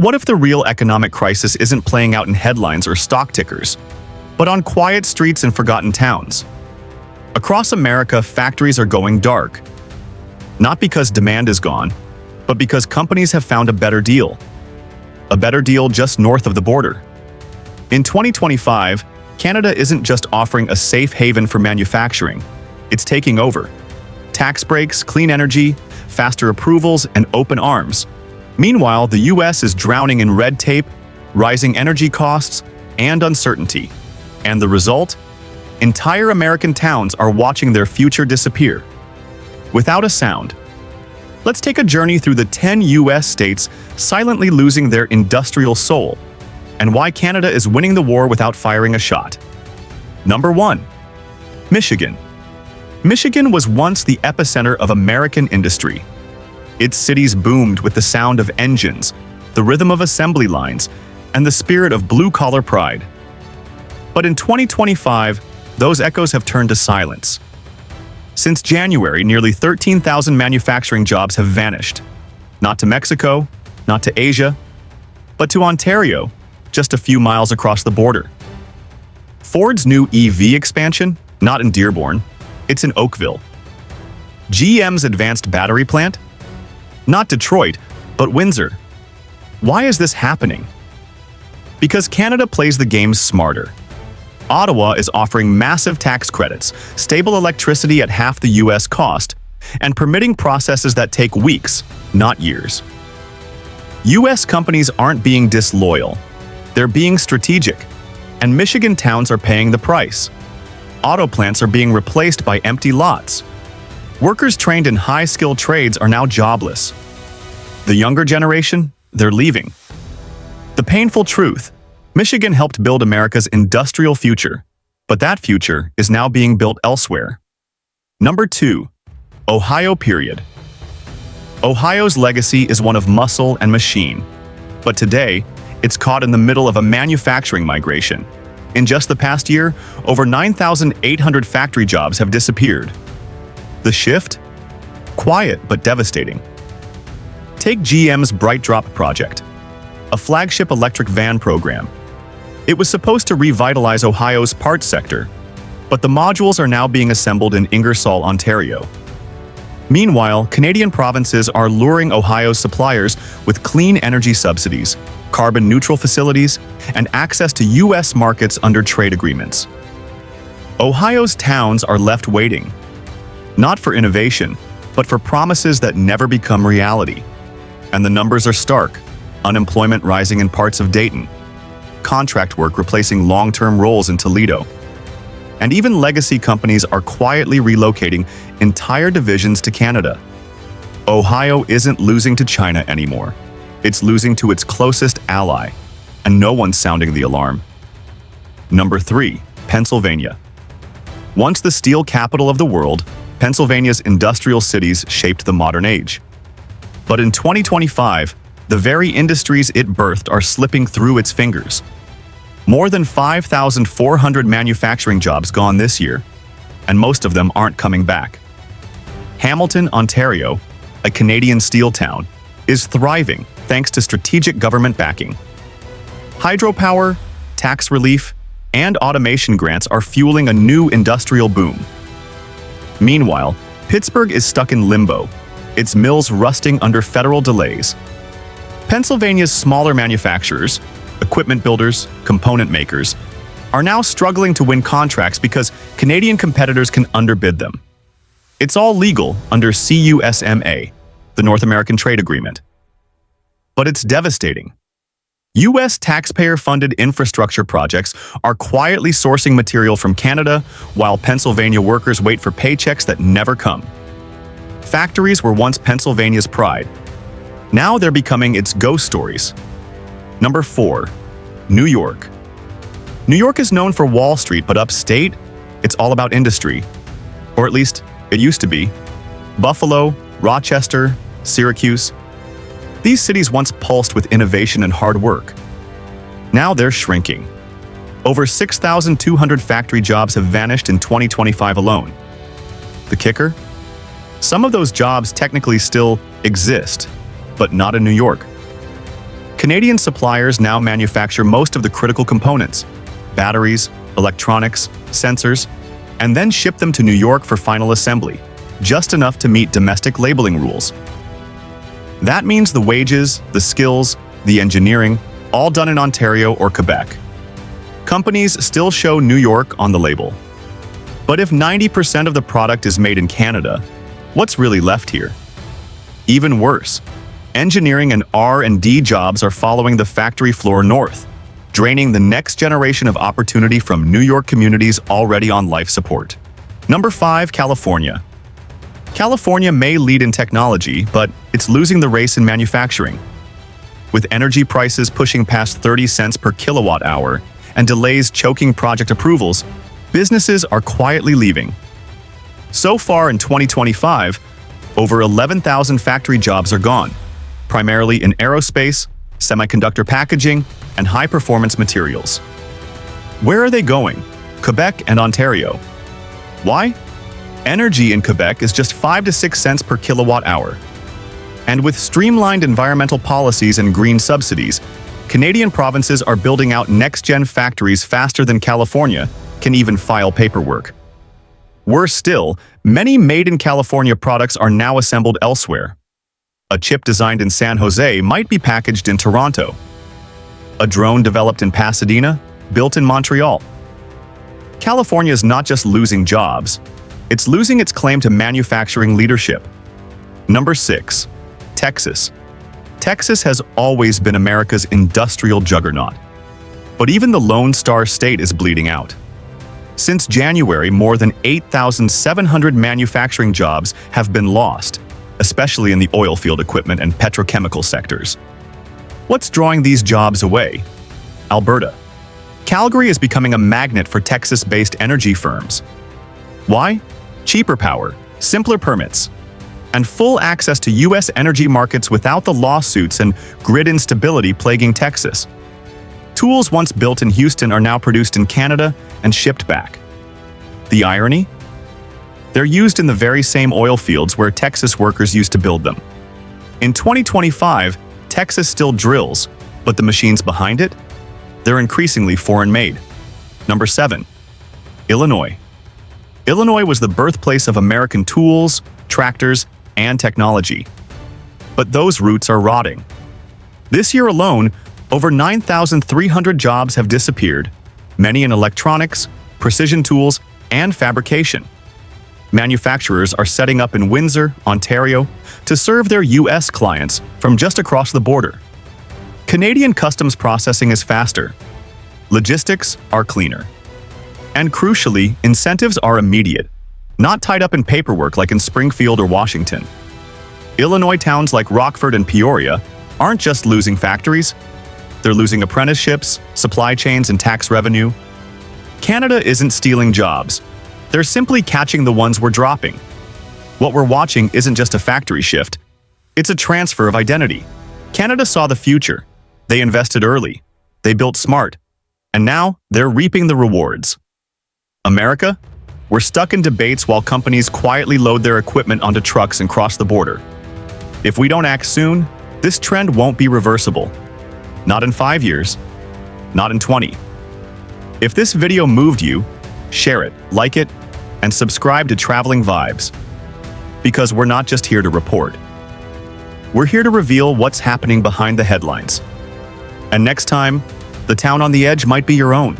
What if the real economic crisis isn't playing out in headlines or stock tickers, but on quiet streets and forgotten towns? Across America, factories are going dark. Not because demand is gone, but because companies have found a better deal. A better deal just north of the border. In 2025, Canada isn't just offering a safe haven for manufacturing, it's taking over. Tax breaks, clean energy, faster approvals, and open arms. Meanwhile, the US is drowning in red tape, rising energy costs, and uncertainty. And the result? Entire American towns are watching their future disappear. Without a sound. Let's take a journey through the 10 US states silently losing their industrial soul, and why Canada is winning the war without firing a shot. Number 1. Michigan. Michigan was once the epicenter of American industry. Its cities boomed with the sound of engines, the rhythm of assembly lines, and the spirit of blue-collar pride. But in 2025, those echoes have turned to silence. Since January, nearly 13,000 manufacturing jobs have vanished. Not to Mexico, not to Asia, but to Ontario, just a few miles across the border. Ford's new EV expansion, not in Dearborn, it's in Oakville. GM's advanced battery plant, not Detroit, but Windsor. Why is this happening? Because Canada plays the game smarter. Ottawa is offering massive tax credits, stable electricity at half the US cost, and permitting processes that take weeks, not years. US companies aren't being disloyal. They're being strategic, and Michigan towns are paying the price. Auto plants are being replaced by empty lots. Workers trained in high-skilled trades are now jobless. The younger generation, they're leaving. The painful truth: Michigan helped build America's industrial future, but that future is now being built elsewhere. Number 2. Ohio. Ohio's legacy is one of muscle and machine, but today, it's caught in the middle of a manufacturing migration. In just the past year, over 9,800 factory jobs have disappeared. The shift? Quiet but devastating. Take GM's Bright Drop project, a flagship electric van program. It was supposed to revitalize Ohio's parts sector, but the modules are now being assembled in Ingersoll, Ontario. Meanwhile, Canadian provinces are luring Ohio's suppliers with clean energy subsidies, carbon-neutral facilities, and access to US markets under trade agreements. Ohio's towns are left waiting, not for innovation, but for promises that never become reality. And the numbers are stark: unemployment rising in parts of Dayton, contract work replacing long-term roles in Toledo, and even legacy companies are quietly relocating entire divisions to Canada. Ohio isn't losing to China anymore. It's losing to its closest ally, and no one's sounding the alarm. Number 3. Pennsylvania. Once the steel capital of the world, Pennsylvania's industrial cities shaped the modern age. But in 2025, the very industries it birthed are slipping through its fingers. More than 5,400 manufacturing jobs gone this year, and most of them aren't coming back. Hamilton, Ontario, a Canadian steel town, is thriving thanks to strategic government backing. Hydropower, tax relief, and automation grants are fueling a new industrial boom. Meanwhile, Pittsburgh is stuck in limbo, its mills rusting under federal delays. Pennsylvania's smaller manufacturers, equipment builders, component makers, are now struggling to win contracts because Canadian competitors can underbid them. It's all legal under CUSMA, the North American Trade Agreement. But it's devastating. US taxpayer-funded infrastructure projects are quietly sourcing material from Canada while Pennsylvania workers wait for paychecks that never come. Factories were once Pennsylvania's pride. Now they're becoming its ghost stories. Number 4. New York. New York is known for Wall Street, but upstate, it's all about industry. Or at least, it used to be. Buffalo, Rochester, Syracuse. These cities once pulsed with innovation and hard work. Now they're shrinking. Over 6,200 factory jobs have vanished in 2025 alone. The kicker? Some of those jobs technically still exist, but not in New York. Canadian suppliers now manufacture most of the critical components, batteries, electronics, sensors, and then ship them to New York for final assembly, just enough to meet domestic labeling rules. That means the wages, the skills, the engineering, all done in Ontario or Quebec. Companies still show New York on the label. But if 90% of the product is made in Canada, what's really left here? Even worse, engineering and R&D jobs are following the factory floor north, draining the next generation of opportunity from New York communities already on life support. Number 5, California. California may lead in technology, but it's losing the race in manufacturing. With energy prices pushing past 30 cents per kilowatt hour and delays choking project approvals, businesses are quietly leaving. So far in 2025, over 11,000 factory jobs are gone, primarily in aerospace, semiconductor packaging, and high-performance materials. Where are they going? Quebec and Ontario. Why? Energy in Quebec is just 5 to 6 cents per kilowatt hour. And with streamlined environmental policies and green subsidies, Canadian provinces are building out next-gen factories faster than California can even file paperwork. Worse still, many made-in-California products are now assembled elsewhere. A chip designed in San Jose might be packaged in Toronto. A drone developed in Pasadena, built in Montreal. California is not just losing jobs, it's losing its claim to manufacturing leadership. Number 6. Texas. Texas has always been America's industrial juggernaut. But even the Lone Star State is bleeding out. Since January, more than 8,700 manufacturing jobs have been lost, especially in the oilfield equipment and petrochemical sectors. What's drawing these jobs away? Alberta. Calgary is becoming a magnet for Texas-based energy firms. Why? Cheaper power, simpler permits, and full access to U.S. energy markets without the lawsuits and grid instability plaguing Texas. Tools once built in Houston are now produced in Canada and shipped back. The irony? They're used in the very same oil fields where Texas workers used to build them. In 2025, Texas still drills, but the machines behind it? They're increasingly foreign-made. Number 7. Illinois. Illinois was the birthplace of American tools, tractors, and technology. But those roots are rotting. This year alone, over 9,300 jobs have disappeared, many in electronics, precision tools, and fabrication. Manufacturers are setting up in Windsor, Ontario, to serve their U.S. clients from just across the border. Canadian customs processing is faster. Logistics are cleaner. And crucially, incentives are immediate, not tied up in paperwork like in Springfield or Washington. Illinois towns like Rockford and Peoria aren't just losing factories, they're losing apprenticeships, supply chains, and tax revenue. Canada isn't stealing jobs. They're simply catching the ones we're dropping. What we're watching isn't just a factory shift, it's a transfer of identity. Canada saw the future. They invested early. They built smart. And now they're reaping the rewards. America? We're stuck in debates while companies quietly load their equipment onto trucks and cross the border. If we don't act soon, this trend won't be reversible. Not in 5 years. Not in 20. If this video moved you, share it, like it, and subscribe to Traveling Vibes. Because we're not just here to report. We're here to reveal what's happening behind the headlines. And next time, the town on the edge might be your own.